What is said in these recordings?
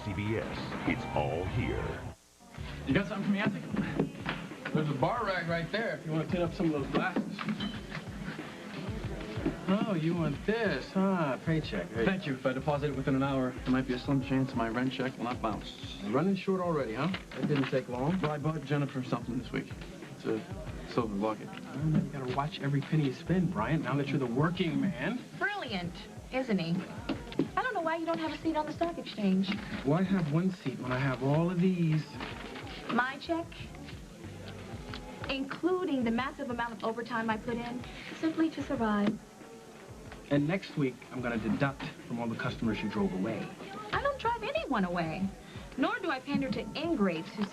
CBS. It's all here. You got something for me, Anthony? There's a bar rag right there if you want to tin up some of those glasses. Oh, you want this, huh? Paycheck. Thank you. If I deposit it within an hour, there might be a slim chance my rent check will not bounce. You're running short already, huh? That didn't take long. Well, I bought Jennifer something this week. It's a silver bucket. You gotta watch every penny you spend, Brian, now that you're the working man. Brilliant, isn't he? I don't know why you don't have a seat on the stock exchange. Why have one seat when I have all of these? My check, including the massive amount of overtime I put in, simply to survive. And next week, I'm gonna deduct from all the customers you drove away. I don't drive anyone away, nor do I pander to ingrates who...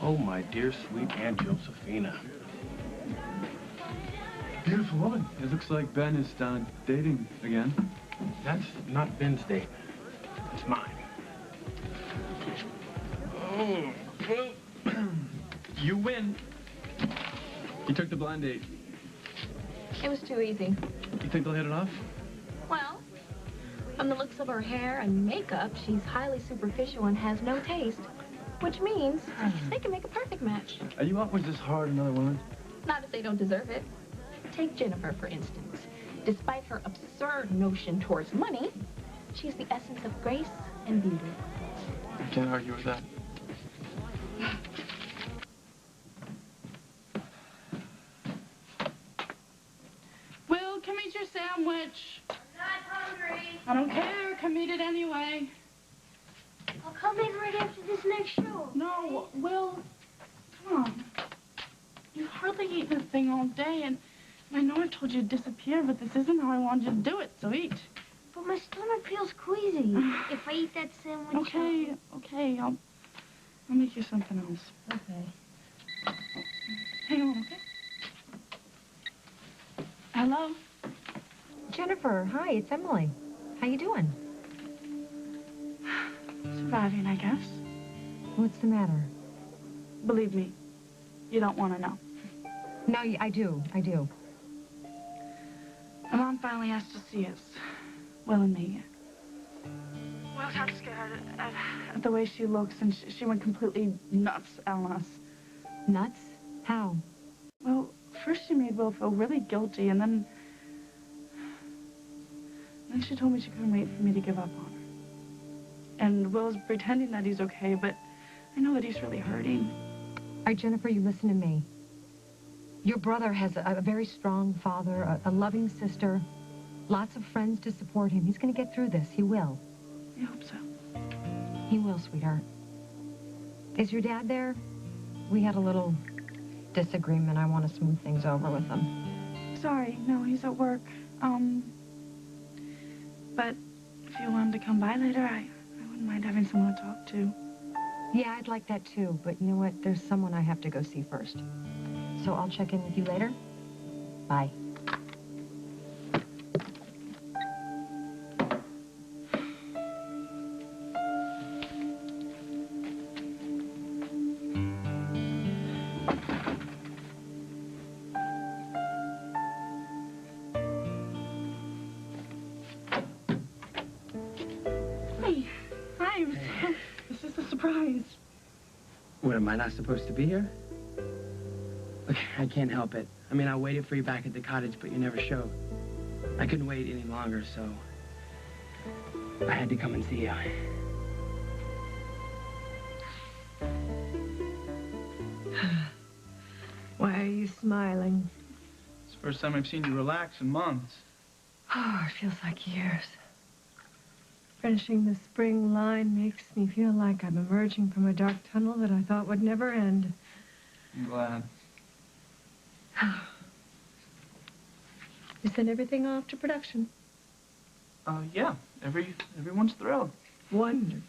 Oh, my dear, sweet Aunt Josephina. Beautiful woman. It looks like Ben is dating again. That's not Ben's date. It's mine. Oh, well, you win. You took the blind date. It was too easy. You think they'll hit it off? Well, from the looks of her hair and makeup, she's highly superficial and has no taste. Which means they can make a perfect match. Are you always this hard on another woman? Not if they don't deserve it. Take Jennifer, for instance. Despite her absurd notion towards money, she's the essence of grace and beauty. I can't argue with that. Will, come eat your sandwich. I'm not hungry. I don't care. Come eat it anyway. I'll come in right after this next show. No, Will, come on. You've hardly eaten a thing all day, and I know I told you to disappear, but this isn't how I wanted you to do it, so eat. But my stomach feels queasy. If I eat that sandwich... Okay, I'll make you something else. Okay. Hang on, okay? Hello? Jennifer, hi, it's Emily. How you doing? Surviving, I guess. What's the matter? Believe me, you don't want to know. No, I do. My mom finally asked to see us, Will and me. Will's half scared at the way she looks, and she went completely nuts on us. Nuts? How? Well, first she made Will feel really guilty, and then she told me she couldn't wait for me to give up on her. And Will's pretending that he's okay, but I know that he's really hurting. All right, Jennifer, you listen to me. Your brother has a very strong father, a loving sister, lots of friends to support him. He's going to get through this. He will. I hope so. He will, sweetheart. Is your dad there? We had a little disagreement. I want to smooth things over with him. Sorry, no, he's at work. But if you wanted to come by later, I wouldn't mind having someone to talk to. Yeah, I'd like that too, but you know what? There's someone I have to go see first. So I'll check in with you later. Bye. Hi, this is a surprise. What, am I not supposed to be here? Look, I can't help it. I mean, I waited for you back at the cottage, but you never showed. I couldn't wait any longer, so I had to come and see you. Why are you smiling? It's the first time I've seen you relax in months. Oh, it feels like years. Finishing the spring line makes me feel like I'm emerging from a dark tunnel that I thought would never end. I'm glad. You sent everything off to production? Yeah. Everyone's thrilled. Wonderful.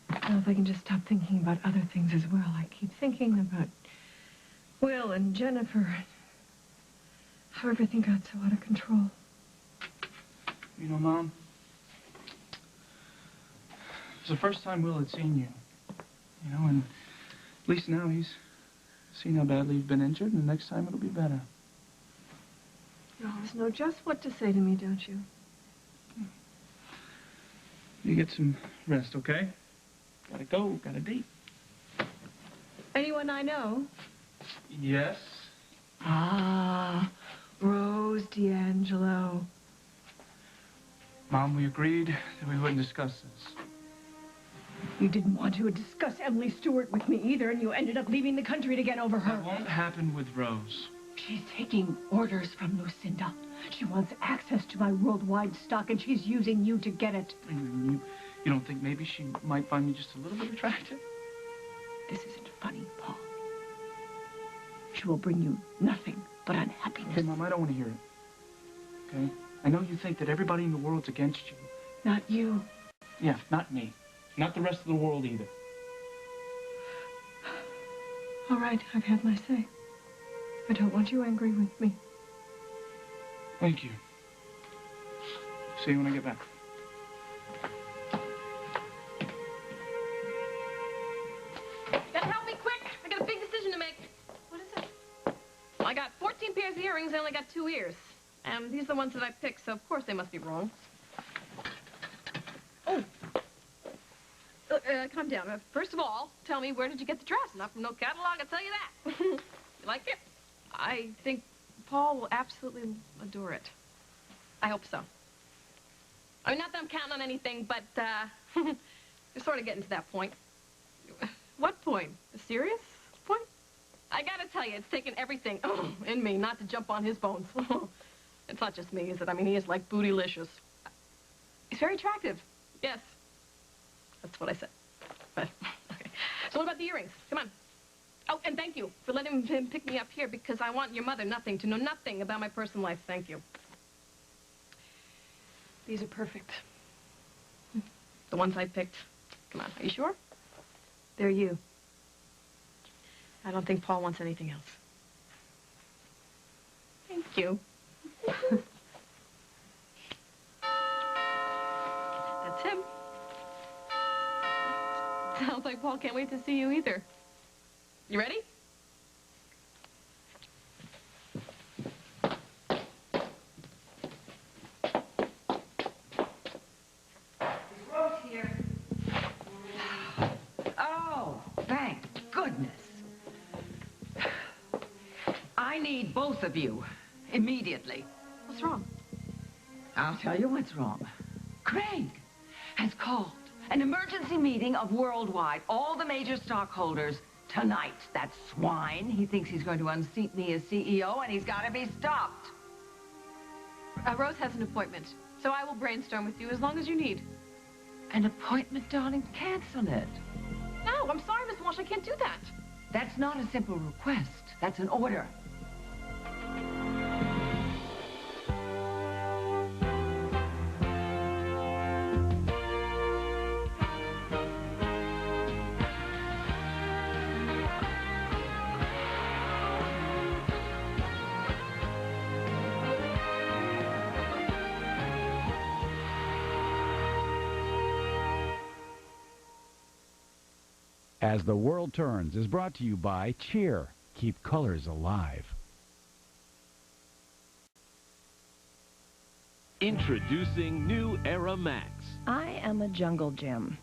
Now, if I can just stop thinking about other things as well. I keep thinking about Will and Jennifer. How everything got so out of control. You know, Mom, it's the first time Will had seen you. You know, and at least now he's seen how badly you've been injured, and the next time it'll be better. You always know just what to say to me, don't you? You get some rest, okay? Gotta go, got a date. Anyone I know? Yes? Ah, Rose D'Angelo. Mom, we agreed that we wouldn't discuss this. You didn't want to discuss Emily Stewart with me either, and you ended up leaving the country to get over her. That won't happen with Rose. She's taking orders from Lucinda. She wants access to my worldwide stock, and she's using you to get it. You don't think maybe she might find me just a little bit attractive? This isn't funny, Paul. She will bring you nothing but unhappiness. Okay, Mom, I don't want to hear it. Okay? I know you think that everybody in the world's against you. Not you. Yeah, not me. Not the rest of the world either. All right, I've had my say. I don't want you angry with me. Thank you. See you when I get back. Gotta help me quick. I got a big decision to make. What is it? Well, I got 14 pairs of earrings. I only got 2 ears. And these are the ones that I picked, so of course they must be wrong. Oh. Calm down. First of all, tell me, where did you get the dress? Not from no catalog, I'll tell you that. You like it? I think Paul will absolutely adore it. I hope so. I mean, not that I'm counting on anything, but, you're sort of getting to that point. What point? A serious point? I gotta tell you, it's taken everything in me not to jump on his bones. It's not just me, is it? I mean, he is like bootylicious. He's very attractive. Yes. That's what I said. But, okay. So what about the earrings? Come on. Oh, and thank you for letting him pick me up here, because I want your mother to know nothing about my personal life. Thank you. These are perfect. The ones I picked. Come on, are you sure? They're you. I don't think Paul wants anything else. Thank you. That's him. Sounds like Paul can't wait to see you either. You ready? Rose here. Oh, thank goodness. I need both of you immediately. What's wrong? I'll tell you what's wrong. Craig has called an emergency meeting of worldwide, all the major stockholders, tonight. That swine. He thinks he's going to unseat me as CEO, and he's got to be stopped. Rose has an appointment, so I will brainstorm with you as long as you need. An appointment, darling? Cancel it. No, I'm sorry, Miss Walsh, I can't do that. That's not a simple request. That's an order. As the World Turns is brought to you by Cheer. Keep colors alive. Introducing New Era Max. I am a jungle gym.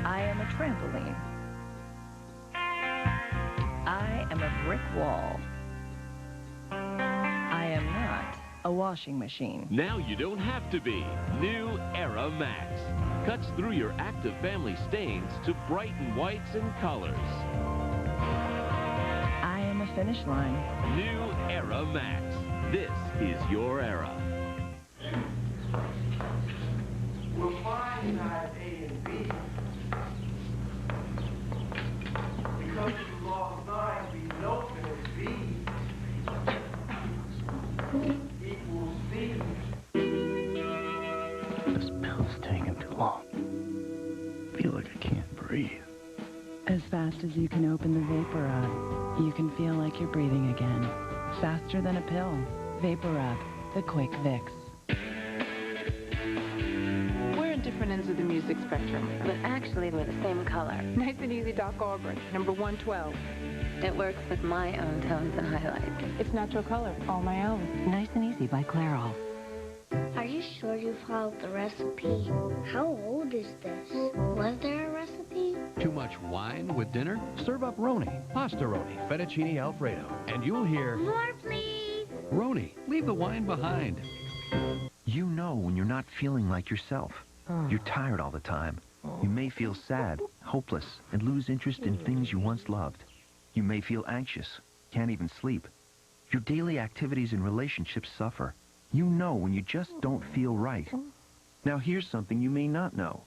I am a trampoline. I am a brick wall. I am not a washing machine. Now you don't have to be. New Era Max. Cuts through your active family stains to brighten whites and colors. I am a finish line. New Era Max. This is your era. We'll find side A and B. Because of law 9, we know that B equals C. This pill's taking too long. I feel like I can't breathe. As fast as you can open the Vapor Up, you can feel like you're breathing again. Faster than a pill. Vapor Up, the quick Vicks. We're at different ends of the music spectrum. But actually, we're the same color. Nice and easy Doc Auburn, number 112. It works with my own tones and highlights. It's natural color, all my own. Nice and easy by Clairol. Are you sure you followed the recipe? How old is this? Was there a recipe? Too much wine with dinner? Serve up Roni, Pastaroni, Fettuccine Alfredo, and you'll hear... More, please. Roni, leave the wine behind. You know when you're not feeling like yourself. You're tired all the time. You may feel sad, hopeless, and lose interest in things you once loved. You may feel anxious, can't even sleep. Your daily activities and relationships suffer. You know when you just don't feel right. Now here's something you may not know.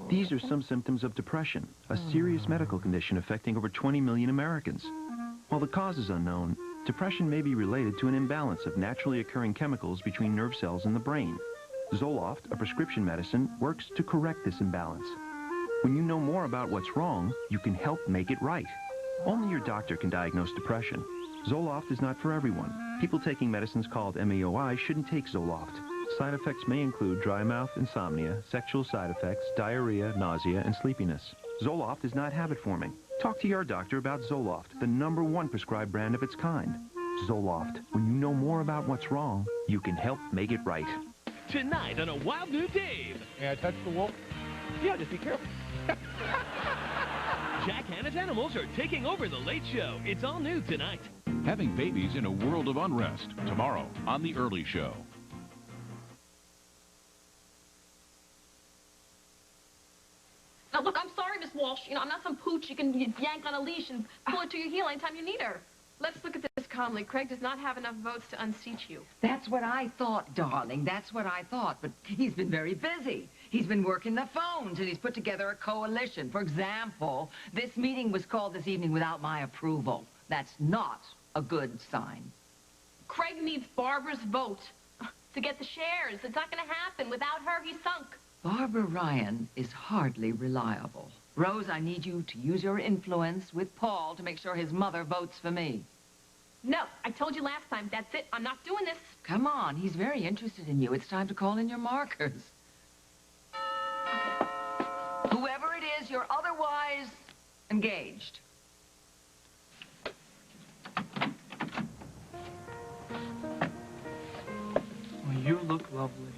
These are some symptoms of depression, a serious medical condition affecting over 20 million Americans. While the cause is unknown, depression may be related to an imbalance of naturally occurring chemicals between nerve cells in the brain. Zoloft, a prescription medicine, works to correct this imbalance. When you know more about what's wrong, you can help make it right. Only your doctor can diagnose depression. Zoloft is not for everyone. People taking medicines called MAOI shouldn't take Zoloft. Side effects may include dry mouth, insomnia, sexual side effects, diarrhea, nausea, and sleepiness. Zoloft is not habit-forming. Talk to your doctor about Zoloft, the #1 prescribed brand of its kind. Zoloft. When you know more about what's wrong, you can help make it right. Tonight on A Wild New Dave. May I touch the wolf? Yeah, just be careful. Jack Hanna's animals are taking over The Late Show. It's all new tonight. Having babies in a world of unrest. Tomorrow on The Early Show. Now, look, I'm sorry, Miss Walsh. You know, I'm not some pooch you can yank on a leash and pull her to your heel anytime you need her. Let's look at this calmly. Craig does not have enough votes to unseat you. That's what I thought, darling. That's what I thought. But he's been very busy. He's been working the phones, and he's put together a coalition. For example, this meeting was called this evening without my approval. That's not a good sign. Craig needs Barbara's vote to get the shares. It's not going to happen. Without her, he's sunk. Barbara Ryan is hardly reliable. Rose, I need you to use your influence with Paul to make sure his mother votes for me. No, I told you last time. That's it. I'm not doing this. Come on, he's very interested in you. It's time to call in your markers. Whoever it is, you're otherwise engaged. Well, you look lovely.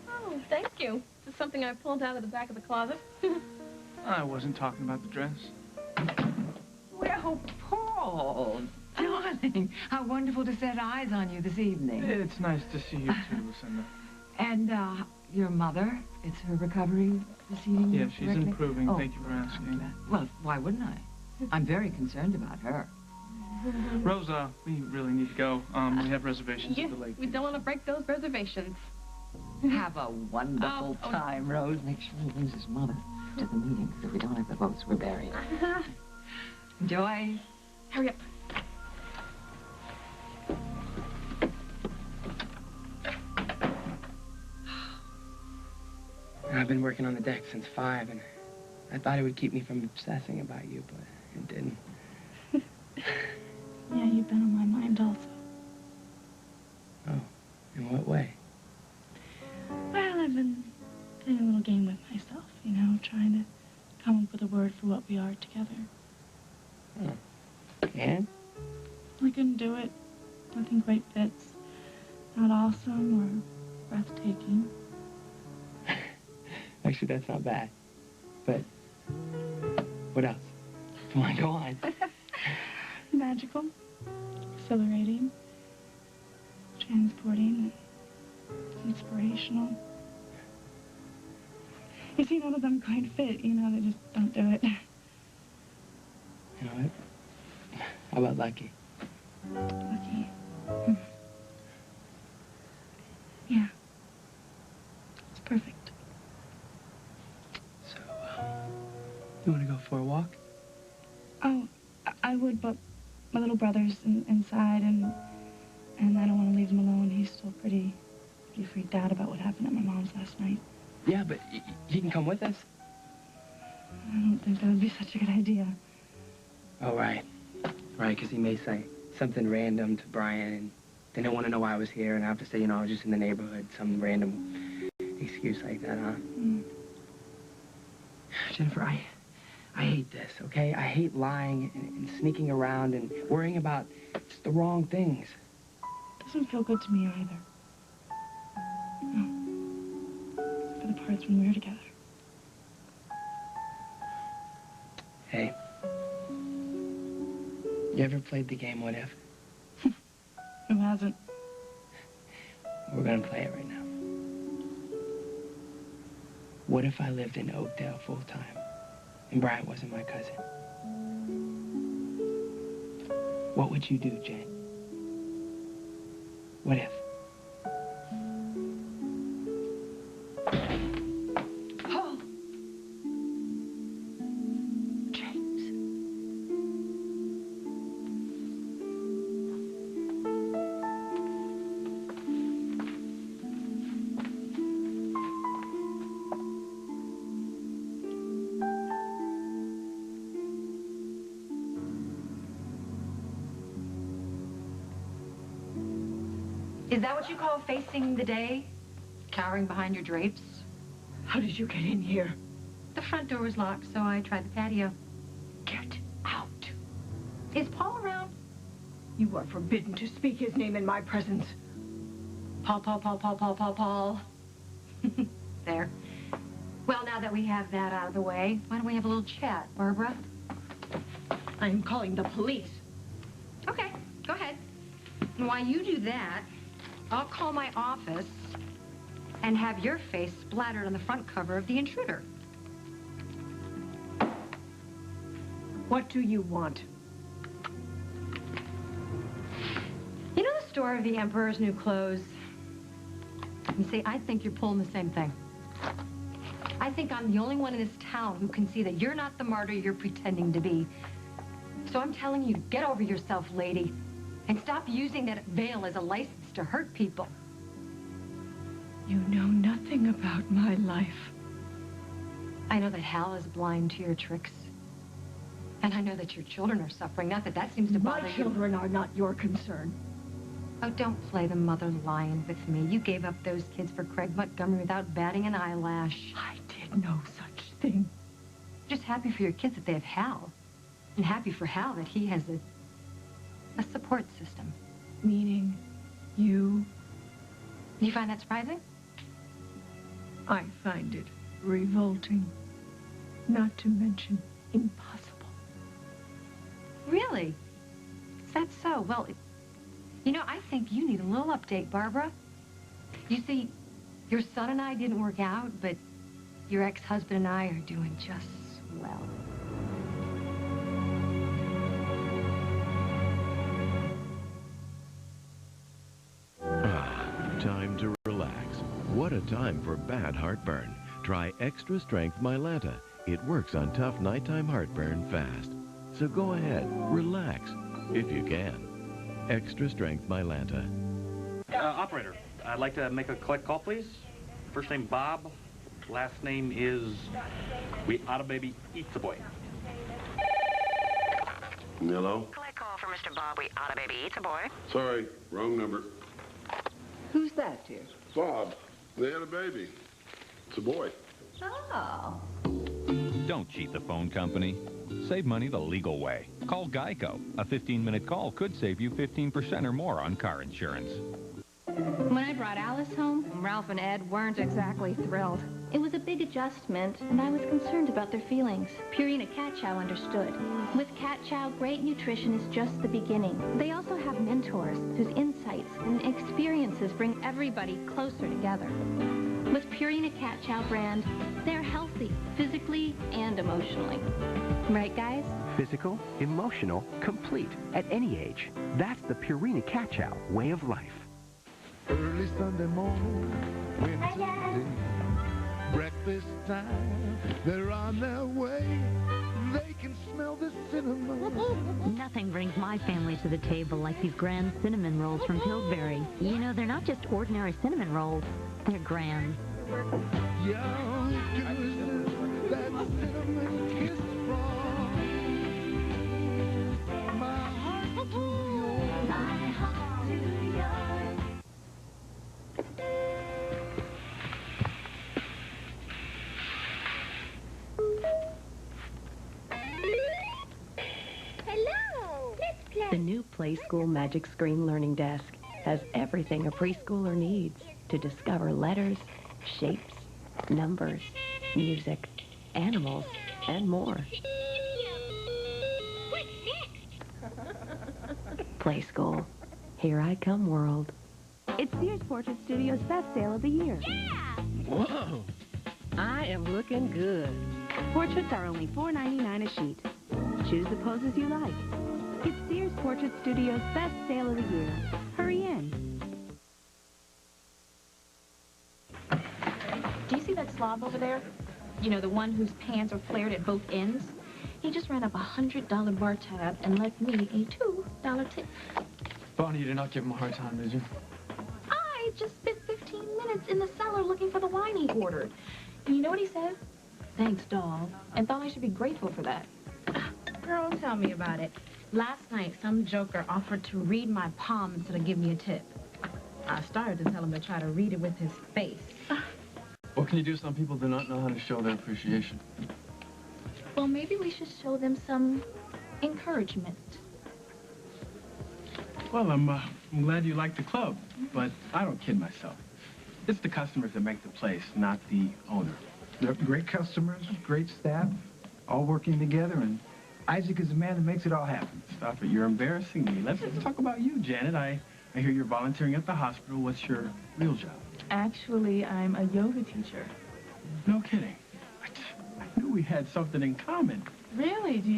Oh, thank you. This is something I pulled out of the back of the closet. I wasn't talking about the dress. Well, Paul, darling, how wonderful to set eyes on you this evening. It's nice to see you too, Lucinda. And, your mother, it's her recovery proceeding? Yeah, she's correctly? improving. Oh, Thank you for asking. well, why wouldn't I? I'm very concerned about her. Rosa, we really need to go. We have reservations at the lake. We don't want to break those reservations. Have a wonderful time, Rose. Make sure he brings his mother to the meeting, because if we don't have the votes, we're buried. Enjoy. Hurry up. I've been working on the deck since 5, and I thought it would keep me from obsessing about you, but it didn't. Yeah, you've been on my mind also. Oh, in what way? Well, I've been playing a little game with myself, you know, trying to come up with a word for what we are together. And? I couldn't do it. Nothing quite fits. Not awesome or breathtaking. Actually, that's not bad. But what else? Come on, go on. Magical, exhilarating, transporting, inspirational. You see, none of them quite fit, you know, they just don't do it. You know what? How about lucky? Lucky. Yeah. It's perfect. So, you want to go for a walk? Oh, I would, but my little brother's inside, and I don't want to leave him alone. He's still pretty freaked out about what happened at my mom's last night. Yeah, but he can come with us. I don't think that would be such a good idea. Oh, right. Right, because he may say something random to Brian, and they don't want to know why I was here, and I have to say, you know, I was just in the neighborhood, some random excuse like that, huh? Mm. Jennifer, I hate this, okay? I hate lying and sneaking around and worrying about just the wrong things. It doesn't feel good to me either. No. For the parts when we were together. You ever played the game What If? Who hasn't? We're gonna play it right now. What if I lived in Oakdale full time and Brian wasn't my cousin? What would you do, Jen? What if? Paul! James. Is that what you call facing the day? Cowering behind your drapes? How did you get in here? The front door was locked, so I tried the patio. Get out. Is Paul around? You are forbidden to speak his name in my presence. Paul. There. Well, now that we have that out of the way, why don't we have a little chat, Barbara? I'm calling the police. Okay, go ahead. And while you do that, I'll call my office and have your face splattered on the front cover of The Intruder. What do you want? You know the story of the Emperor's New Clothes? You see, I think you're pulling the same thing. I think I'm the only one in this town who can see that you're not the martyr you're pretending to be. So I'm telling you to get over yourself, lady, and stop using that veil as a license to hurt people. You know nothing about my life. I know that Hal is blind to your tricks. And I know that your children are suffering. Not that that seems to bother you. My children are not your concern. Oh, don't play the mother lion with me. You gave up those kids for Craig Montgomery without batting an eyelash. I did no such thing. Just happy for your kids that they have Hal. And happy for Hal that he has a support system. Meaning you? You find that surprising? I find it revolting. Not to mention impossible. Really? Is that so? Well, you know, I think you need a little update, Barbara. You see, your son and I didn't work out, but your ex-husband and I are doing just well. Time to relax. What a time for bad heartburn. Try Extra Strength Mylanta. It works on tough nighttime heartburn fast. So go ahead, relax, if you can. Extra Strength Mylanta. Operator, I'd like to make a collect call, please. First name Bob, last name is We Oughta Baby Eats a Boy. Hello? Collect call for Mr. Bob. We Oughta Baby Eats a Boy. Sorry, wrong number. Who's that, dear? Bob, they had a baby. It's a boy. Oh. Don't cheat the phone company. Save money the legal way. Call Geico. A 15-minute call could save you 15% or more on car insurance. When I brought Alice home, Ralph and Ed weren't exactly thrilled. It was a big adjustment, and I was concerned about their feelings. Purina Cat Chow understood. With Cat Chow, great nutrition is just the beginning. They also have mentors whose insights and experiences bring everybody closer together. With Purina Cat Chow brand, they're healthy, physically and emotionally. Right, guys? Physical, emotional, complete, at any age. That's the Purina Cat Chow way of life. Early Sunday morning, Wednesday, breakfast time, they're on their way. They can smell the cinnamon. Nothing brings my family to the table like these grand cinnamon rolls from Pillsbury. You know, they're not just ordinary cinnamon rolls, they're grand. Young gooses, that cinnamon kiss from my heart to yours. My heart to yours. Hello, let's play. The new Play School Magic Screen Learning Desk has everything a preschooler needs to discover letters, shapes, numbers, music, animals, and more. What's next? Play school. Here I come, world. It's Sears Portrait Studio's best sale of the year. Yeah! Whoa! I am looking good. Portraits are only $4.99 a sheet. Choose the poses you like. It's Sears Portrait Studio's best sale of the year. Hurry in. Do you see that slob over there? You know, the one whose pants are flared at both ends? He just ran up a $100 bar tab and left me a $2 tip. Bonnie, you did not give him a hard time, did you? I just spent 15 minutes in the cellar looking for the wine he ordered. And you know what he said? Thanks, doll. And thought I should be grateful for that. Girl, tell me about it. Last night, some joker offered to read my palm instead of give me a tip. I started to tell him to try to read it with his face. What can you do? Some people do not know how to show their appreciation. Well, maybe we should show them some encouragement. Well, I'm glad you like the club, but I don't kid myself. It's the customers that make the place, not the owner. They're great customers, great staff, all working together, and Isaac is the man that makes it all happen. Stop it. You're embarrassing me. Let's talk about you, Janet. I hear you're volunteering at the hospital. What's your real job? Actually, I'm a yoga teacher. No kidding. I knew we had something in common. Really? Do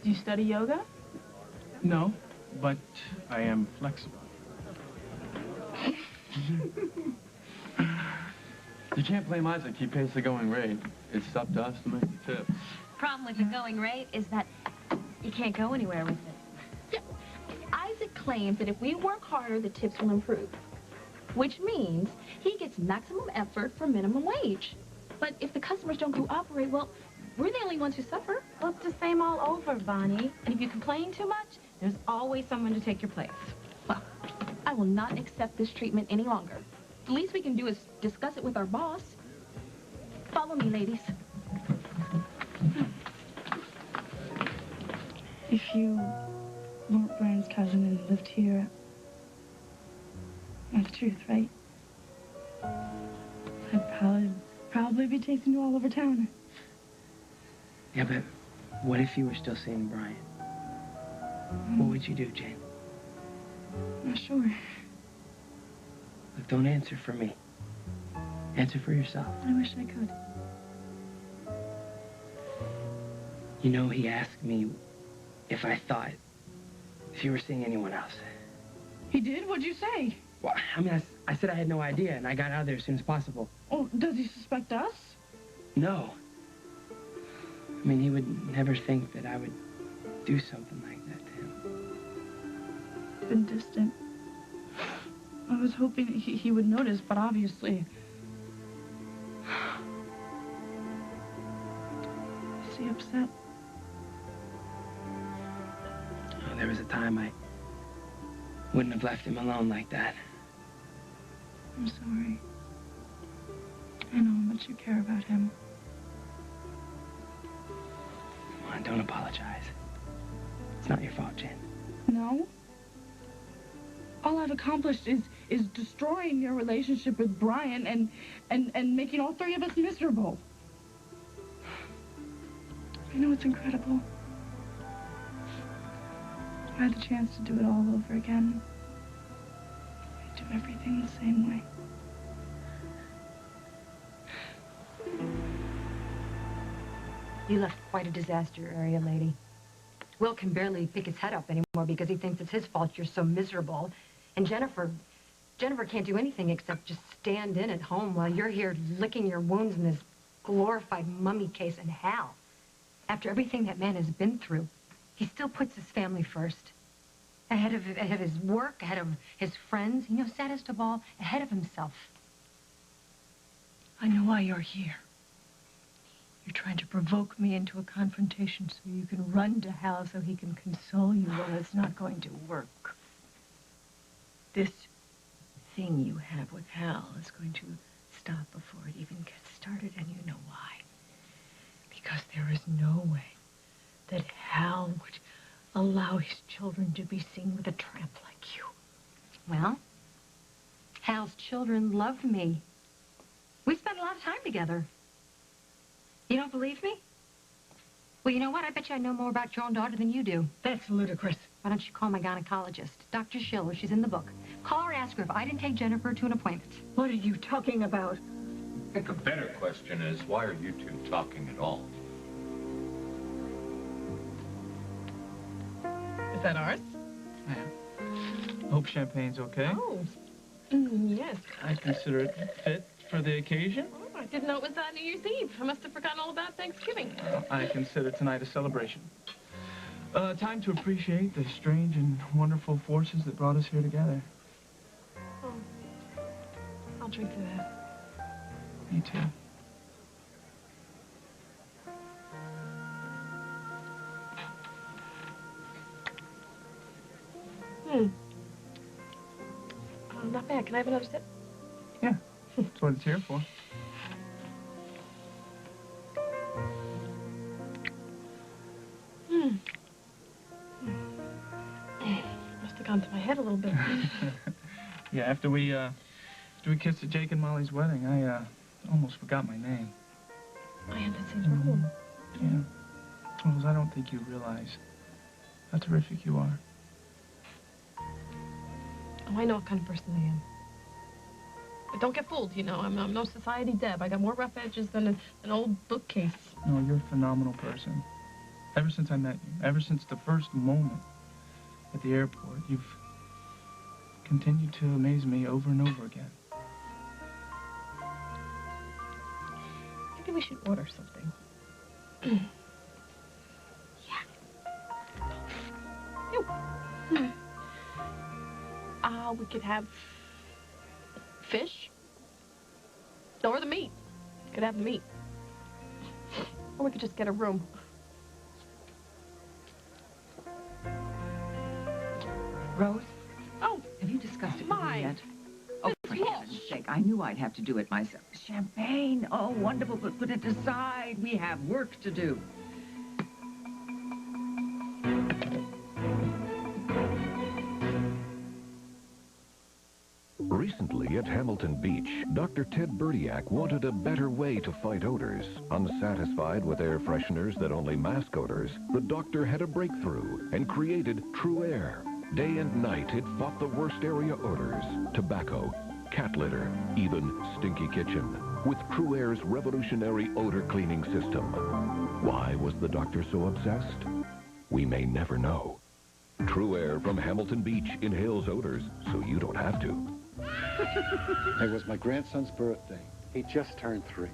you study yoga? No, but I am flexible. You can't blame Isaac. He pays the going rate. It's up to us to make the tip. Problem with the going rate is that you can't go anywhere with it. Isaac claims that if we work harder, the tips will improve, which means he gets maximum effort for minimum wage. But if the customers don't cooperate, well, we're the only ones who suffer. Well, it's the same all over, Bonnie. And if you complain too much, there's always someone to take your place. Well, I will not accept this treatment any longer. The least we can do is discuss it with our boss. Follow me, ladies. If you weren't Brian's cousin and lived here, that's the truth, right? I'd probably be chasing you all over town. Yeah, but what if you were still seeing Brian? What would you do, Jane? Not sure. Look, don't answer for me. Answer for yourself. I wish I could. You know, he asked me if I thought if you were seeing anyone else. He did? What'd you say? Well, I mean, I said I had no idea, and I got out of there as soon as possible. Oh, does he suspect us? No. I mean, he would never think that I would do something like that to him. Been distant. I was hoping he would notice, but obviously... Is he upset? Oh, there was a time I wouldn't have left him alone like that. I'm sorry. I know how much you care about him. Come on, don't apologize. It's not your fault, Jen. No? All I've accomplished is destroying your relationship with Brian and making all three of us miserable. I know it's incredible. If I had the chance to do it all over again, I'd do everything the same way. You left quite a disaster area, lady. Will can barely pick his head up anymore because he thinks it's his fault you're so miserable. And Jennifer can't do anything except just stand in at home while you're here licking your wounds in this glorified mummy case in hell. After everything that man has been through, he still puts his family first. Ahead of his work, ahead of his friends, you know, saddest of all, ahead of himself. I know why you're here. You're trying to provoke me into a confrontation so you can run to Hal so he can console you. Well, it's not going to work. This thing you have with Hal is going to stop before it even gets started, and you know why. Because there is no way that Hal would allow his children to be seen with a tramp like you. Well, Hal's children loved me. We spent a lot of time together. You don't believe me? Well, you know what? I bet you I know more about your own daughter than you do. That's ludicrous. Why don't you call my gynecologist, Dr. Schiller? She's in the book. Call her and ask her if I didn't take Jennifer to an appointment. What are you talking about? I think a better question is, why are you two talking at all? Is that ours? Yeah. Hope champagne's okay. Oh. Yes. I consider it fit for the occasion. Oh, I didn't know it was New Year's Eve. I must have forgotten all about Thanksgiving. I consider tonight a celebration. Time to appreciate the strange and wonderful forces that brought us here together. Oh. I'll drink to that. Me too. Not bad. Can I have another sip? Yeah, that's what it's here for. Must have gone to my head a little bit. Yeah, after we kissed at Jake and Molly's wedding, I almost forgot my name. My embassies were home. Yeah. Well, I don't think you realize how terrific you are. Oh, I know what kind of person I am. But don't get fooled, you know. I'm no society deb. I got more rough edges than an old bookcase. No, you're a phenomenal person. Ever since I met you, ever since the first moment at the airport, you've continued to amaze me over and over again. Maybe we should order something. We could have fish. Or the meat. Could have the meat. Or we could just get a room. Rose? Oh. Have you discussed it with me yet? Oh, Mrs. for Walsh. heaven's sake, I knew I'd have to do it myself. Champagne, oh, wonderful, but put it aside. We have work to do. Recently at Hamilton Beach, Dr. Ted Berdiak wanted a better way to fight odors. Unsatisfied with air fresheners that only mask odors, the doctor had a breakthrough and created True Air. Day and night, it fought the worst area odors: tobacco, cat litter, even stinky kitchen. With True Air's revolutionary odor cleaning system. Why was the doctor so obsessed? We may never know. True Air from Hamilton Beach inhales odors so you don't have to. It was my grandson's birthday. He just turned 3.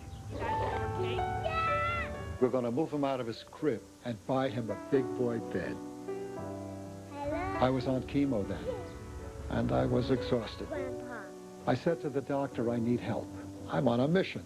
We're going to move him out of his crib and buy him a big boy bed. I was on chemo then, and I was exhausted. I said to the doctor, I need help. I'm on a mission.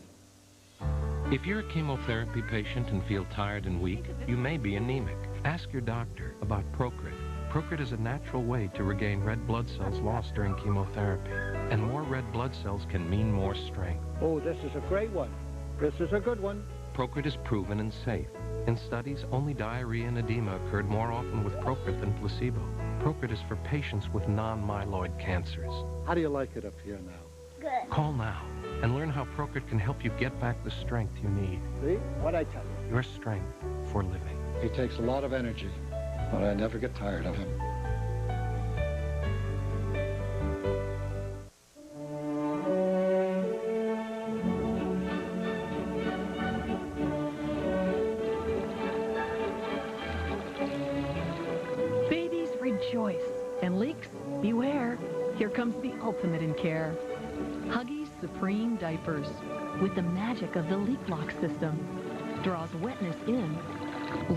If you're a chemotherapy patient and feel tired and weak, you may be anemic. Ask your doctor about Procrit. Procrit is a natural way to regain red blood cells lost during chemotherapy. And more red blood cells can mean more strength. Oh, this is a great one. This is a good one. Procrit is proven and safe. In studies, only diarrhea and edema occurred more often with Procrit than placebo. Procrit is for patients with non-myeloid cancers. How do you like it up here now? Good. Call now and learn how Procrit can help you get back the strength you need. See? What'd I tell you? Your strength for living. He takes a lot of energy, but I never get tired of him. Babies rejoice, and leaks, beware. Here comes the ultimate in care. Huggies Supreme Diapers, with the magic of the leak lock system. Draws wetness in,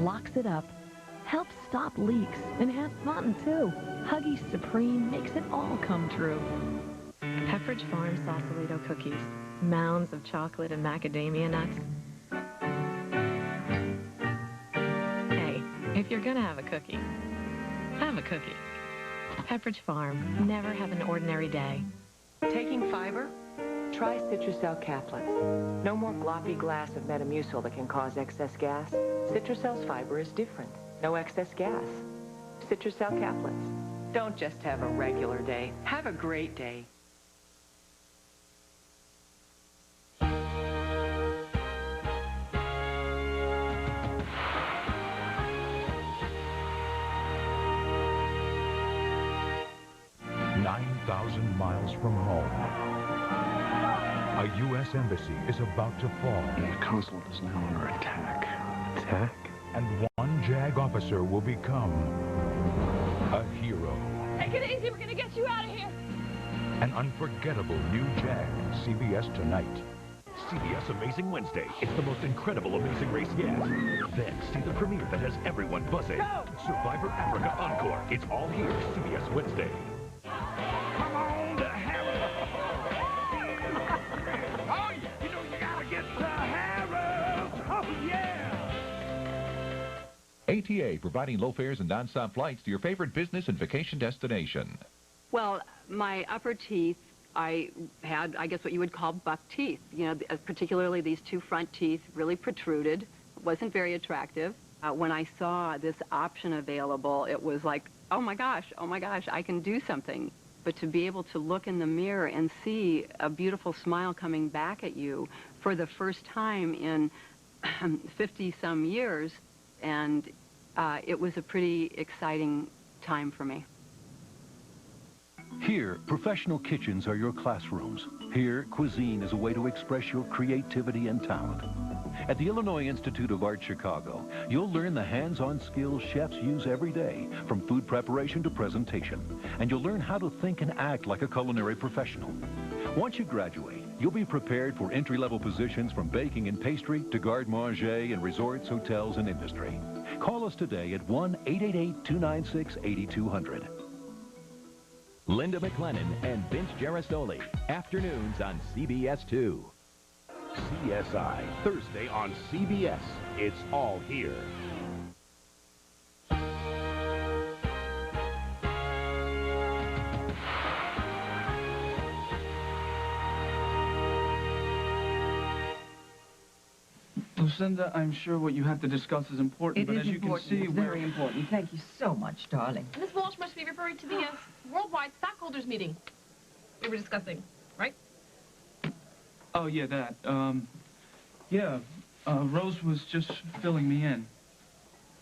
locks it up, helps stop leaks, and have fun too. Huggies Supreme makes it all come true. Pepperidge Farm Sausalito cookies, mounds of chocolate and macadamia nuts. Hey, if you're gonna have a cookie, have a cookie. Pepperidge Farm, never have an ordinary day. Taking fiber? Try Citrusel caplets. No more gloppy glass of Metamucil that can cause excess gas. Citrusel's fiber is different. No excess gas. Citrusel caplets. Don't just have a regular day. Have a great day. 9,000 miles from home. A U.S. embassy is about to fall. The consulate is now under attack. Attack? And one JAG officer will become a hero. Take it easy, we're gonna get you out of here. An unforgettable new JAG, CBS tonight. CBS Amazing Wednesday. It's the most incredible Amazing Race yet. Then see the premiere that has everyone buzzing. Go! Survivor Africa Encore. It's all here, CBS Wednesday. Come on to Harris. Oh, you know you gotta get to Harris. Oh, yeah. ATA, providing low fares and nonstop flights to your favorite business and vacation destination. Well, my upper teeth, I had, I guess, what you would call buck teeth. You know, particularly these two front teeth really protruded. It wasn't very attractive. When I saw this option available, it was like, oh my gosh, I can do something. But to be able to look in the mirror and see a beautiful smile coming back at you for the first time in 50-some years, and it was a pretty exciting time for me. Here, professional kitchens are your classrooms. Here, cuisine is a way to express your creativity and talent. At the Illinois Institute of Art Chicago, you'll learn the hands-on skills chefs use every day, from food preparation to presentation. And you'll learn how to think and act like a culinary professional. Once you graduate, you'll be prepared for entry-level positions from baking and pastry to garde-manger in resorts, hotels, and industry. Call us today at 1-888-296-8200. Linda McLennan and Vince Gerastoli. Afternoons on CBS 2. CSI, Thursday on CBS. It's all here. Lucinda, I'm sure what you have to discuss is important, but as you can see, It's very important. Thank you so much, darling. Miss Walsh must be referring to the worldwide stockholders meeting we were discussing, right? Oh, yeah, that. Rose was just filling me in.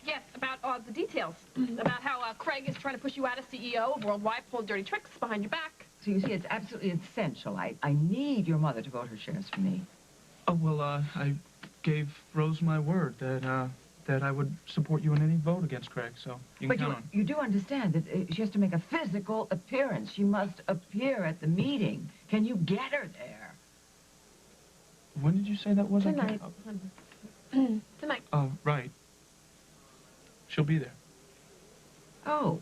Yes, about the details. About how Craig is trying to push you out as CEO of Worldwide, pulling dirty tricks behind your back. So you see, it's absolutely essential. I need your mother to vote her shares for me. Oh, well, I gave Rose my word that I would support you in any vote against Craig, so you can count on. You do understand that she has to make a physical appearance. She must appear at the meeting. Can you get her there? When did you say that was? Tonight. Tonight. Oh, right. She'll be there. Oh.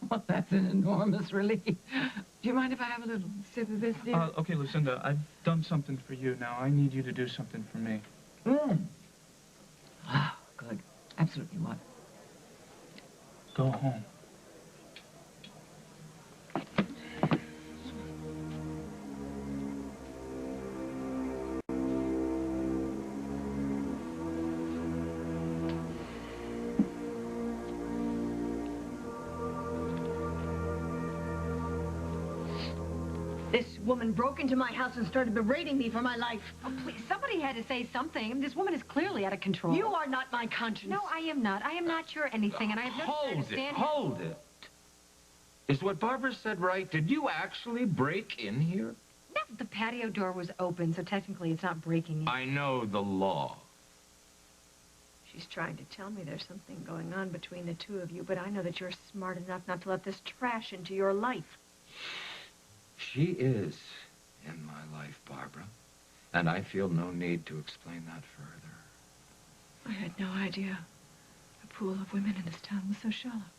Well, that's an enormous relief. Do you mind if I have a little sip of this, dear? Okay, Lucinda, I've done something for you. Now I need you to do something for me. Ah, good. Absolutely what? Go home. This woman broke into my house and started berating me for my life. Oh, please, somebody had to say something. This woman is clearly out of control. You are not my conscience. No, I am not. I am not your anything, and I have no desire to stand here. Hold it. Is what Barbara said right? Did you actually break in here? No, the patio door was open, so technically it's not breaking in. I know the law. She's trying to tell me there's something going on between the two of you, but I know that you're smart enough not to let this trash into your life. She is in my life, Barbara. And I feel no need to explain that further. I had no idea the pool of women in this town was so shallow.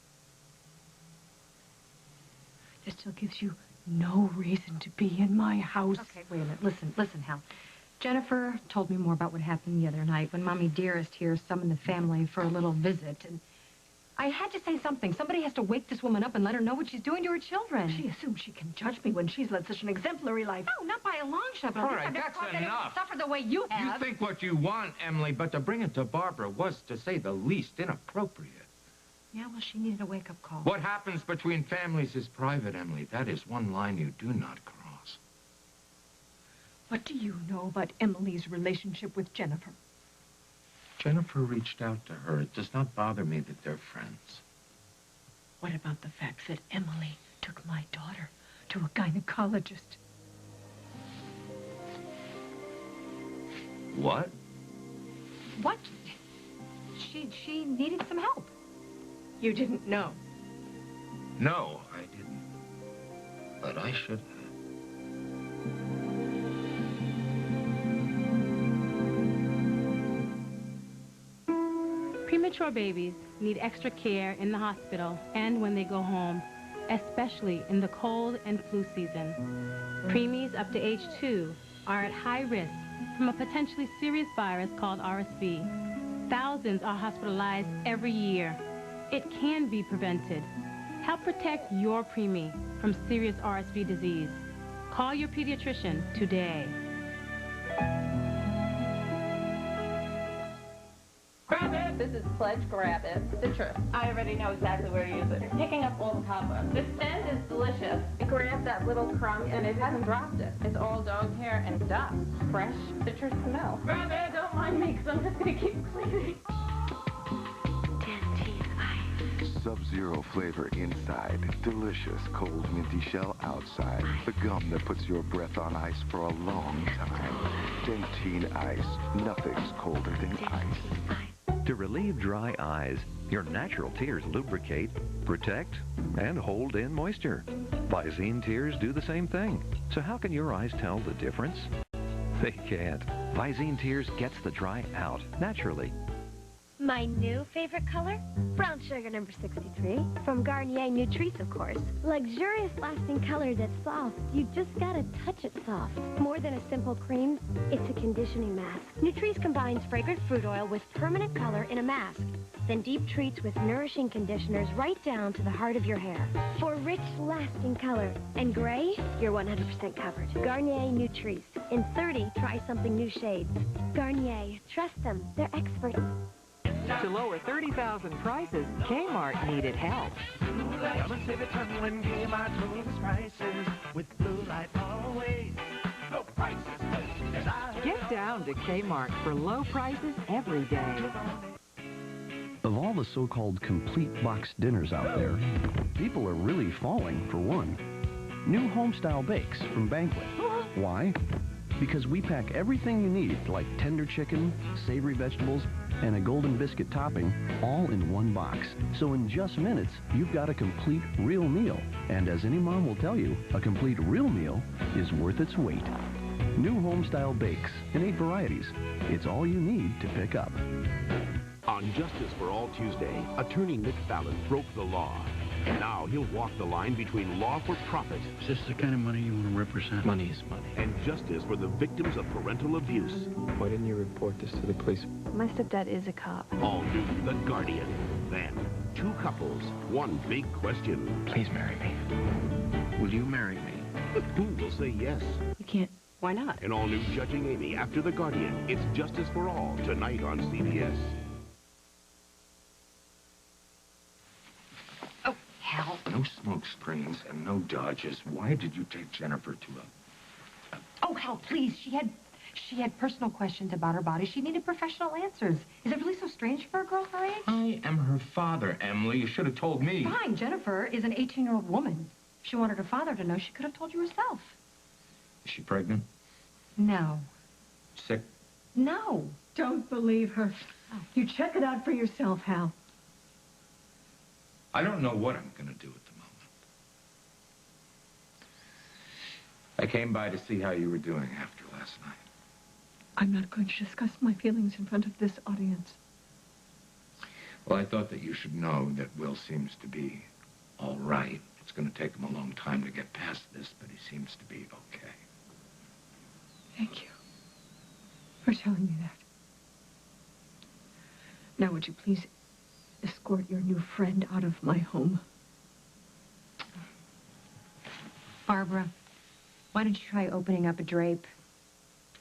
It still gives you no reason to be in my house. Okay, wait a minute. Listen, Hal. Jennifer told me more about what happened the other night when Mommy Dearest here summoned the family for a little visit, and I had to say something. Somebody has to wake this woman up and let her know what she's doing to her children. She assumes she can judge me when she's led such an exemplary life. No, not by a long shot, but All at least right, I've never that's caused anyone to enough. suffer the way you have. You think what you want, Emily, but to bring it to Barbara was, to say the least, inappropriate. Yeah, well, she needed a wake-up call. What happens between families is private, Emily. That is one line you do not cross. What do you know about Emily's relationship with Jennifer? Jennifer reached out to her. It does not bother me that they're friends. What about the fact that Emily took my daughter to a gynecologist. What? What? She needed some help. You didn't know. No, I didn't. But I should have. Premature babies need extra care in the hospital and when they go home, especially in the cold and flu season. Preemies up to age 2 are at high risk from a potentially serious virus called RSV. Thousands are hospitalized every year. It can be prevented. Help protect your preemie from serious RSV disease. Call your pediatrician today. Grab it! This is Pledge Grab It Citrus. I already know exactly where to use it. It's picking up all the cobwebs. This scent is delicious. Grab that little crumb and it hasn't dropped it. It's all dog hair and dust. Fresh citrus smell. Grab it! Don't mind me because I'm just going to keep cleaning. Sub-Zero flavor inside, delicious cold minty shell outside. The gum that puts your breath on ice for a long time. Dentine Ice. Nothing's colder than ice. To relieve dry eyes, your natural tears lubricate, protect, and hold in moisture. Visine tears do the same thing. So how can your eyes tell the difference? They can't. Visine tears gets the dry out naturally. My new favorite color? Brown sugar number 63. From Garnier Nutrice, of course. Luxurious lasting color that's soft. You just gotta touch it soft. More than a simple cream, it's a conditioning mask. Nutrice combines fragrant fruit oil with permanent color in a mask. Then deep treats with nourishing conditioners right down to the heart of your hair. For rich, lasting color. And gray, you're 100% covered. Garnier Nutrice. In 30, try something new shades. Garnier. Trust them. They're experts. To lower 30,000 prices, Kmart needed help. Come and save a ton when Kmart lowers prices with Blue Light always. Low prices. Get down to Kmart for low prices every day. Of all the so-called complete box dinners out there, people are really falling for one. New Homestyle Bakes from Banquet. Why? Because we pack everything you need, like tender chicken, savory vegetables, and a golden biscuit topping, all in one box. So in just minutes, you've got a complete real meal. And as any mom will tell you, a complete real meal is worth its weight. New Homestyle Bakes in 8 varieties. It's all you need to pick up. On Justice for All Tuesday, attorney Nick Fallon broke the law. Now he'll walk the line between law for profit. Is this the kind of money you want to represent? Money is money. And justice for the victims of parental abuse. Why didn't you report this to the police? My stepdad is a cop. All new The Guardian. Then, 2 couples, 1 big question. Please marry me. Will you marry me? Who will say yes? You can't. Why not? An all-new Judging Amy after The Guardian. It's Justice for All, tonight on CBS. Hal. No smoke screens and no dodges. Why did you take Jennifer to a... Oh, Hal, please. She had personal questions about her body. She needed professional answers. Is it really so strange for a girl her age? I am her father, Emily. You should have told me. Fine. Jennifer is an 18-year-old woman. If she wanted her father to know, she could have told you herself. Is she pregnant? No. Sick? No. Don't believe her. You check it out for yourself, Hal. I don't know what I'm going to do at the moment. I came by to see how you were doing after last night. I'm not going to discuss my feelings in front of this audience. Well, I thought that you should know that Will seems to be all right. It's going to take him a long time to get past this, but he seems to be okay. Thank you for telling me that. Now, would you please escort your new friend out of my home? Barbara, why don't you try opening up a drape?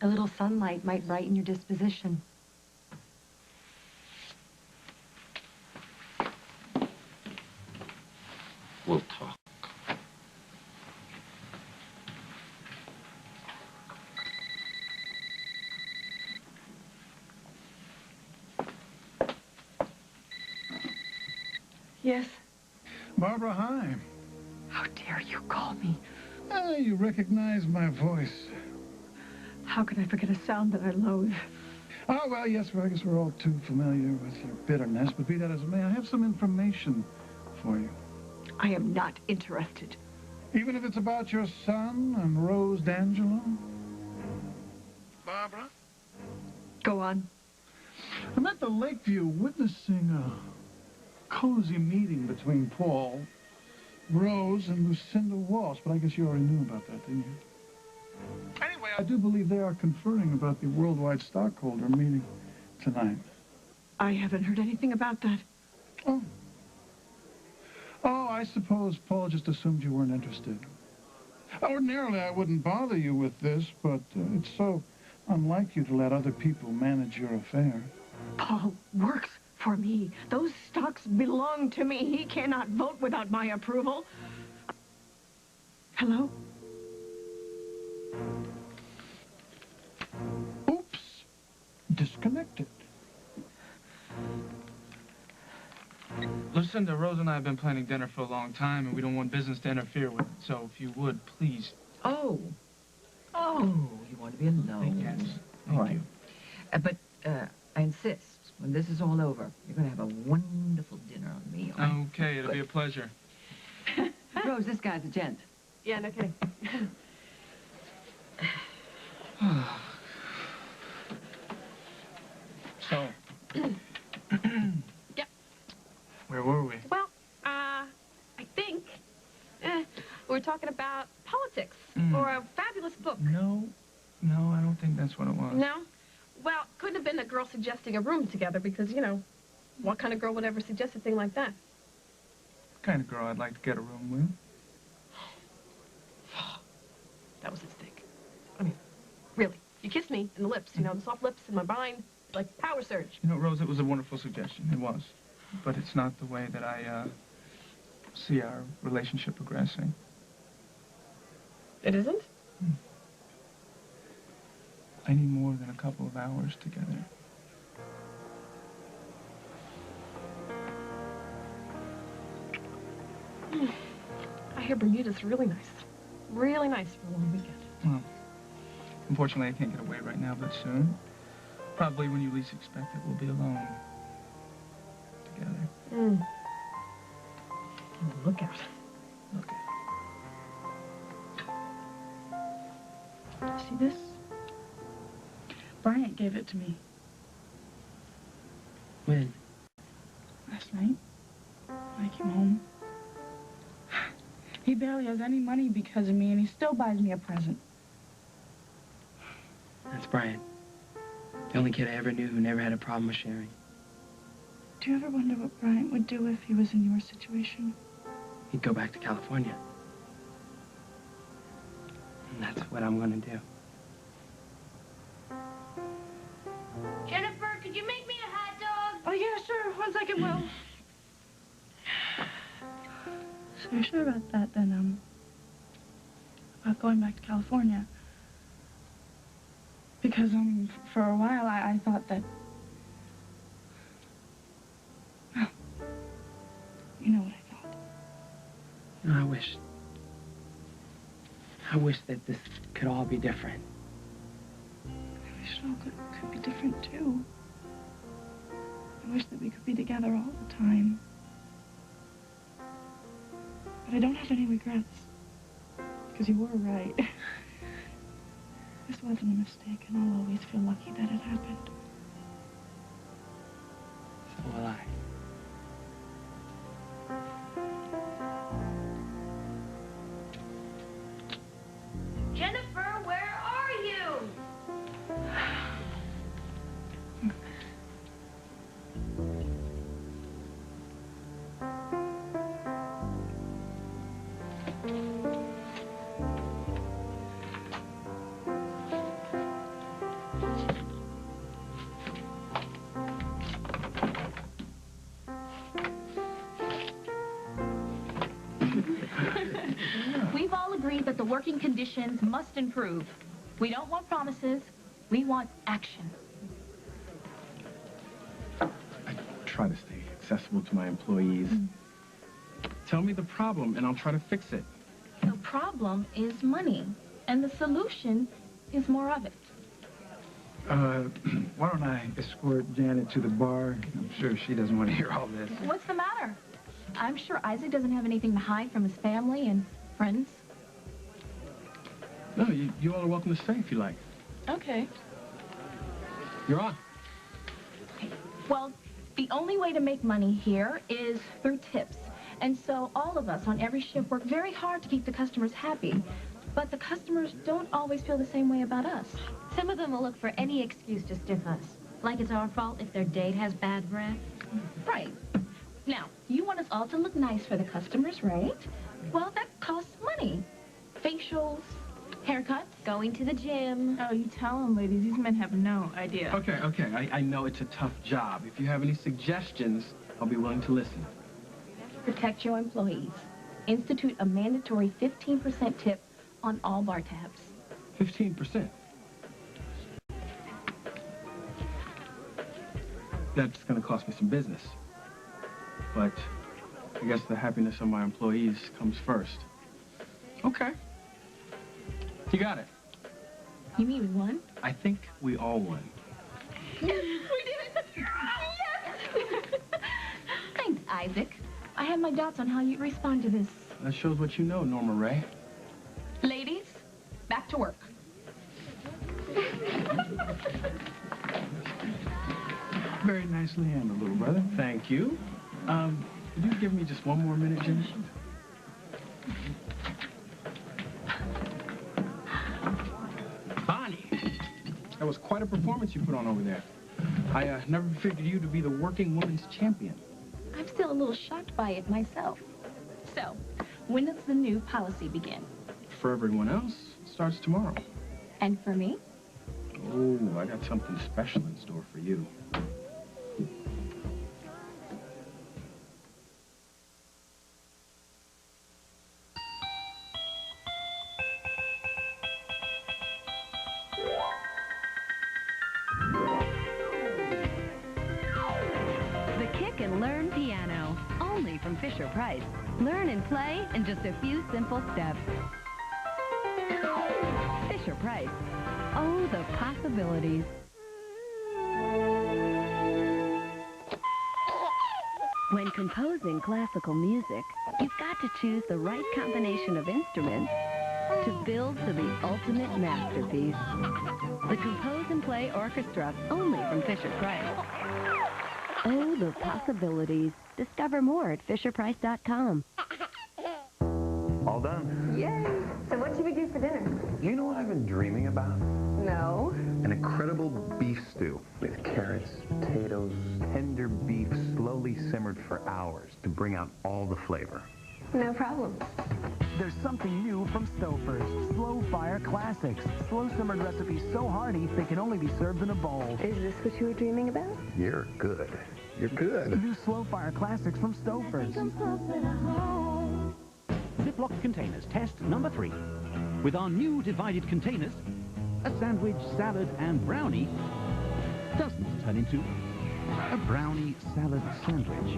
A little sunlight might brighten your disposition. We'll talk. Yes. Barbara, hi. How dare you call me? You recognize my voice. How could I forget a sound that I loathe? Oh, well, yes, well, I guess we're all too familiar with your bitterness, but be that as it may, I have some information for you. I am not interested. Even if it's about your son and Rose D'Angelo? Barbara? Go on. I'm at the Lakeview witnessing a cozy meeting between Paul, Rose, and Lucinda Walsh, but I guess you already knew about that, didn't you? Anyway, I do believe they are conferring about the worldwide stockholder meeting tonight. I haven't heard anything about that. Oh. Oh, I suppose Paul just assumed you weren't interested. Ordinarily, I wouldn't bother you with this, but it's so unlike you to let other people manage your affairs. Paul works for me. Those stocks belong to me. He cannot vote without my approval. Hello? Oops. Disconnected. Lucinda, Rose and I have been planning dinner for a long time, and we don't want business to interfere with it. So if you would, please. Oh. Oh, you want to be alone. Yes. All right. But I insist, when this is all over, you're going to have a wonderful dinner on me. All right? Okay, it'll be a pleasure. Rose, this guy's a gent. Yeah, no kidding. So. Yep. Where were we? Well, I think we were talking about politics or a fabulous book. No, I don't think that's what it was. No? Well, couldn't have been a girl suggesting a room together because, you know, what kind of girl would ever suggest a thing like that? Kind of girl I'd like to get a room with. That was his thing. I mean, really. You kissed me in the lips, you know, the soft lips in my mind, like power surge. You know, Rose, it was a wonderful suggestion. It was. But it's not the way that I see our relationship progressing. It isn't? I need more than a couple of hours together. I hear Bermuda's really nice. Really nice for a long weekend. Well, unfortunately, I can't get away right now, but soon. Probably when you least expect it, we'll be alone. Together. Oh, look out. See this? Bryant gave it to me. When? Last night. When I came home. He barely has any money because of me, and he still buys me a present. That's Brian. The only kid I ever knew who never had a problem with sharing. Do you ever wonder what Bryant would do if he was in your situation? He'd go back to California. And that's what I'm gonna do. Jennifer, could you make me a hot dog? Oh, yeah, sure. 1 second, Will. So you're sure about that, then, about going back to California? Because, for a while, I thought that... Well, you know what I thought. You know, I wish that this could all be different. I wish it all could be different, too. I wish that we could be together all the time. But I don't have any regrets. Because you were right. This wasn't a mistake, and I'll always feel lucky that it happened. So will I. Jennifer, where are you? We've all agreed that the working conditions must improve. We don't want promises. We want action. I try to stay accessible to my employees. Tell me the problem, and I'll try to fix it. The problem is money, and the solution is more of it. Why don't I escort Janet to the bar? I'm sure she doesn't want to hear all this. What's the matter? I'm sure Isaac doesn't have anything to hide from his family and friends. No, you all are welcome to stay if you like. Okay. You're on. Well, the only way to make money here is through tips. And so all of us on every shift work very hard to keep the customers happy. But the customers don't always feel the same way about us. Some of them will look for any excuse to stiff us. Like it's our fault if their date has bad breath. Right. Now, you want us all to look nice for the customers, right? Well, that costs money. Facials, haircuts. Going to the gym. Oh, you tell them, ladies. These men have no idea. Okay. I know it's a tough job. If you have any suggestions, I'll be willing to listen. Protect your employees. Institute a mandatory 15% tip on all bar tabs. 15%? That's going to cost me some business. But I guess the happiness of my employees comes first. Okay. You got it. You mean we won? I think we all won. We did it! Yes! Thanks, Isaac. I had my doubts on how you'd respond to this. That shows what you know, Norma Ray. Ladies, back to work. Very nicely handled, little brother. Thank you. Would you give me just one more minute, Jimmy? Bonnie, that was quite a performance you put on over there. I never figured you to be the working woman's champion. I'm still a little shocked by it myself. So, when does the new policy begin? For everyone else, it starts tomorrow. And for me? Oh, I got something special in store for you. The Kick and Learn Piano, only from Fisher-Price. Learn and play in just a few simple steps. Fisher-Price. Oh, the possibilities. When composing classical music, you've got to choose the right combination of instruments to build to the ultimate masterpiece. The Compose and Play Orchestra, only from Fisher-Price. Oh, the possibilities. Discover more at FisherPrice.com. All done. Yay! So what should we do for dinner? You know what I've been dreaming about? No. An incredible beef stew with carrots, potatoes, tender beef slowly simmered for hours to bring out all the flavor. No problem. There's something new from Stouffer's. Slow Fire Classics. Slow simmered recipes so hearty they can only be served in a bowl. Is this what you were dreaming about? You're good. You're good. New Slow Fire Classics from Stouffer's. Ziploc containers, test number 3. With our new divided containers, a sandwich, salad, and brownie doesn't turn into a brownie salad sandwich.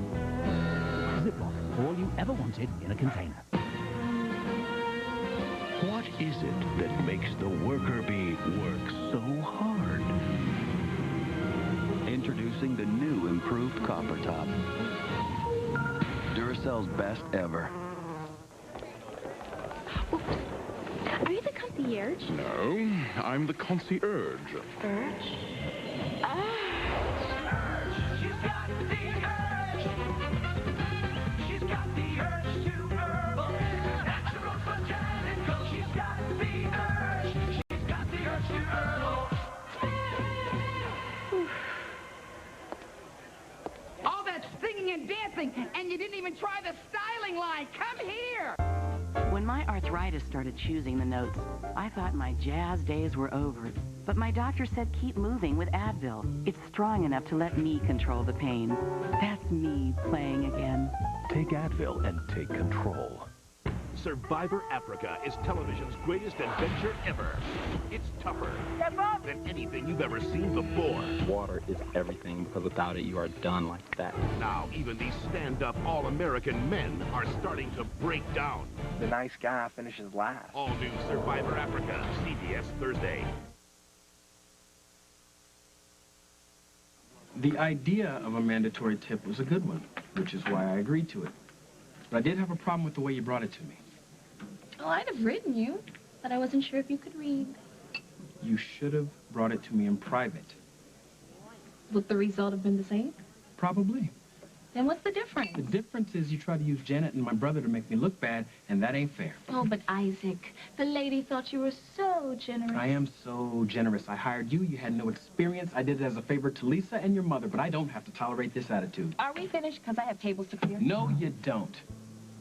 Ziploc, all you ever wanted in a container. What is it that makes the worker bee work so hard? Introducing the new improved copper top. Duracell's best ever. Are you the concierge? No, I'm the concierge. Urge? She's got the urge. She's got the urge to herbal. Natural botanical. She's got the urge. She's got the urge to herbal. All that singing and dancing, and you didn't even try the styling line. Come here! When my arthritis started choosing the notes, I thought my jazz days were over. But my doctor said keep moving with Advil. It's strong enough to let me control the pain. That's me playing again. Take Advil and take control. Survivor Africa is television's greatest adventure ever. It's tougher than anything you've ever seen before. Water is everything, because without it, you are done like that. Now, even these stand-up all-American men are starting to break down. The nice guy finishes last. All new Survivor Africa, CBS Thursday. The idea of a mandatory tip was a good one, which is why I agreed to it. But I did have a problem with the way you brought it to me. Oh, I'd have written you, but I wasn't sure if you could read. You should have brought it to me in private. Would the result have been the same? Probably. Then what's the difference? The difference is you try to use Janet and my brother to make me look bad, and that ain't fair. Oh, but Isaac, the lady thought you were so generous. I am so generous. I hired you. You had no experience. I did it as a favor to Lisa and your mother, but I don't have to tolerate this attitude. Are we finished? Because I have tables to clear. No, you don't.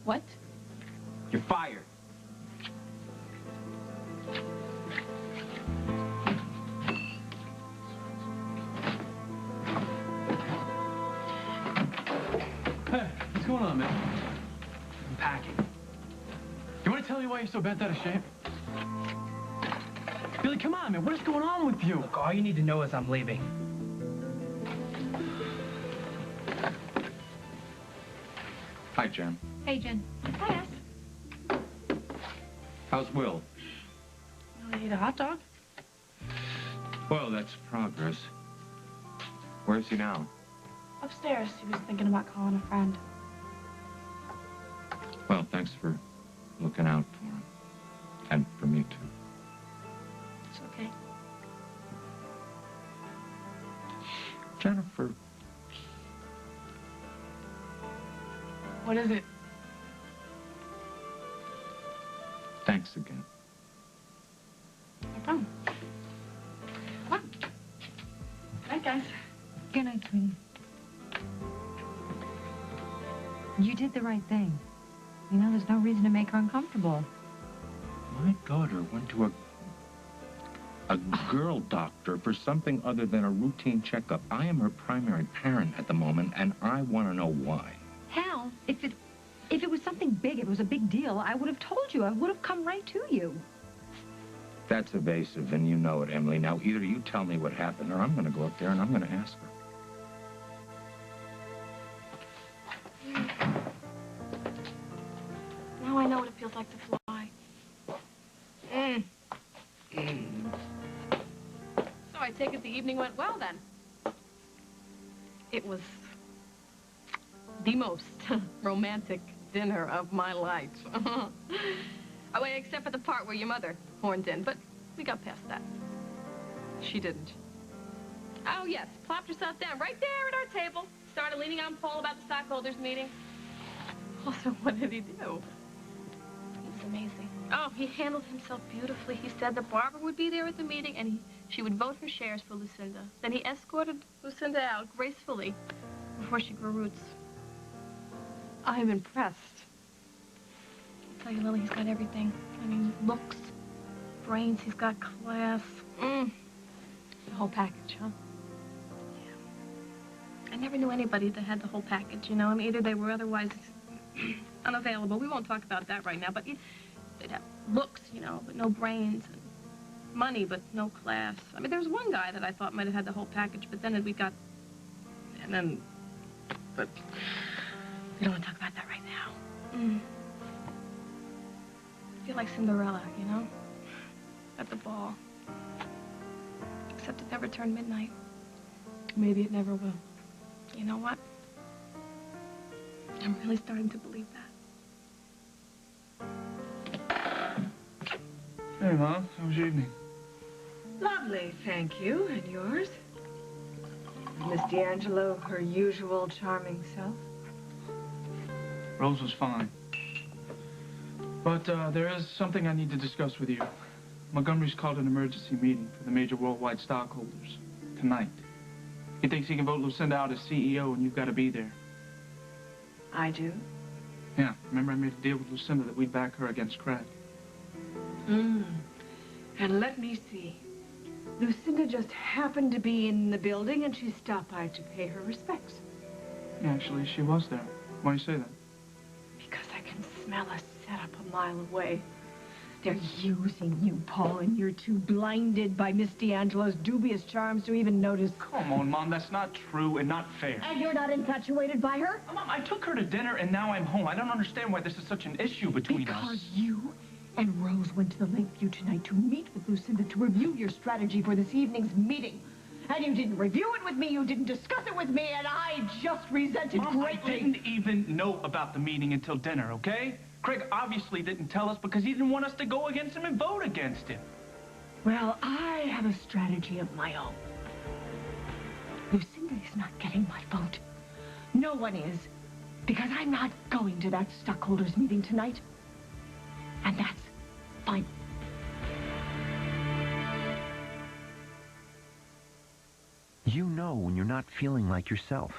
What? You're fired. Hey, what's going on, man? I'm packing. You want to tell me why you're so bent out of shape? Billy, come on, man. What is going on with you? Look, all you need to know is I'm leaving. Hi, Jen. Hey, Jen. Hi, Ass. How's Will? Want to eat a hot dog? Well, that's progress. Where's he now? Upstairs, he was thinking about calling a friend. Well, thanks for looking out for him. And for me, too. It's okay. Jennifer. What is it? Thanks again. No problem. Come on. Night, guys. Good night, sweetie. You did the right thing. You know, there's no reason to make her uncomfortable. My daughter went to a girl doctor for something other than a routine checkup. I am her primary parent at the moment, and I want to know why. Hell, if it was something big, if it was a big deal, I would have told you. I would have come right to you. That's evasive, and you know it, Emily. Now, either you tell me what happened, or I'm going to go up there and I'm going to ask her. Now I know what it feels like to fly. So I take it the evening went well, then? It was the most romantic dinner of my life. Oh, wait, except for the part where your mother horned in, but we got past that. She didn't. Oh, yes, plopped herself down right there at our table, started leaning on Paul about the stockholders meeting. Also, what did he do? It was amazing. Oh, he handled himself beautifully. He said that Barbara would be there at the meeting and she would vote her shares for Lucinda. Then he escorted Lucinda out gracefully before she grew roots. I am impressed. I'll tell you, Lily, he's got everything. I mean, looks, brains, he's got class. The whole package, huh? Yeah. I never knew anybody that had the whole package, you know? I mean, either they were otherwise unavailable. We won't talk about that right now, but they'd have looks, you know, but no brains, and money, but no class. I mean, there was one guy that I thought might have had the whole package, but then but we don't want to talk about that right now. I feel like Cinderella, you know, at the ball. Except it never turned midnight. Maybe it never will. You know what? I'm really starting to believe that. Hey, Mom. How was your evening? Lovely, thank you. And yours? Miss D'Angelo, her usual charming self? Rose was fine. But there is something I need to discuss with you. Montgomery's called an emergency meeting for the major worldwide stockholders tonight. He thinks he can vote Lucinda out as CEO, and you've got to be there. I do? Yeah, remember I made a deal with Lucinda that we'd back her against Craig. And let me see. Lucinda just happened to be in the building, and she stopped by to pay her respects. Yeah, actually, she was there. Why do you say that? Because I can smell a set up a mile away. They're using you, Paul, and you're too blinded by Miss D'Angelo's dubious charms to even notice. Come on, Mom, that's not true and not fair. And you're not infatuated by her? Mom, I took her to dinner and now I'm home. I don't understand why this is such an issue between us. Because you and Rose went to the Lakeview tonight to meet with Lucinda to review your strategy for this evening's meeting. And you didn't review it with me, you didn't discuss it with me, and I just resented Mom, greatly. I didn't even know about the meeting until dinner, okay? Craig obviously didn't tell us because he didn't want us to go against him and vote against him. Well, I have a strategy of my own. Lucinda is not getting my vote. No one is. Because I'm not going to that stockholders meeting tonight. And that's fine. You know when you're not feeling like yourself.